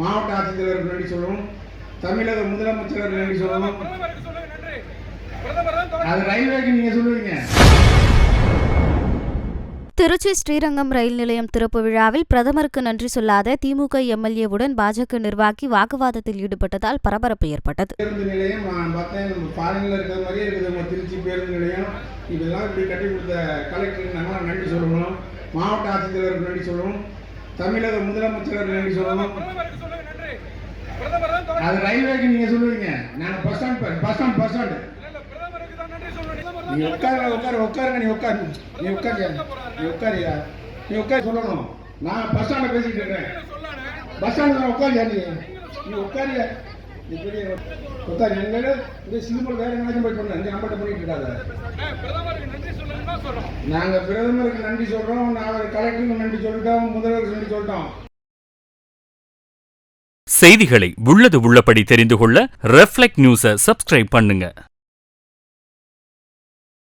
மாவட்ட ஆட்சித்தலைவருக்கு நன்றி சொல்லணும், தமிழக முதலமைச்சருக்கு நன்றி சொல்லணும். அது ரயில்வேக்கு நீங்க சொல்லுவீங்க. திருச்சி ஸ்ரீரங்கம் ரயில் நிலையம் திறப்பு விழாவில் பிரதமருக்கு நன்றி சொல்லாத திமுக எம்எல்ஏவுடன் பாஜக நிர்வாகி வாக்குவாதத்தில் ஈடுபட்டதால் பரபரப்பு ஏற்பட்டது. பேருந்து நிலையம் நான் பார்த்தேன், ஃபாரின்ல இருக்கிற மாதிரியே இருக்குது. திருச்சி பேருந்து நிலையம் இதெல்லாம் இப்படி கட்டி கொடுத்த கலெக்டருக்கு நம்ம நன்றி சொல்லணும், மாவட்ட ஆட்சித்தலைவருக்கு நன்றி சொல்லணும், தமிழக முதலமைச்சருக்கு நன்றி சொல்லணும். அது ரயில்வேக்கு நீங்க சொல்லுவீங்க. நான் பஸ் ஸ்டாண்ட் நீ உட்காரு சொல்லணும். நான் பஸ் ஸ்டாண்ட பேசிட்டு இருக்கேன். பஸ் ஸ்டாண்ட் உட்காரியா நீ உட்காரியா உட்காரு. இந்த சிம்பிள் வேற எங்கேயாச்சும் போய் சொன்னேன். நம்மகிட்ட பண்ணிட்டு இருக்காங்க. நாங்க பிரதமருக்கு நன்றி சொல்றோம், நாங்கள் கலெக்டருக்கு நன்றி சொல்லிட்டோம், முதல்வருக்கு நன்றி சொல்லிட்டோம். செய்திகளை உள்ளது உள்ளபடி தெரிந்து கொள்ள ரெஃப்ளெக்ட் நியூஸை சப்ஸ்கிரைப் பண்ணுங்க.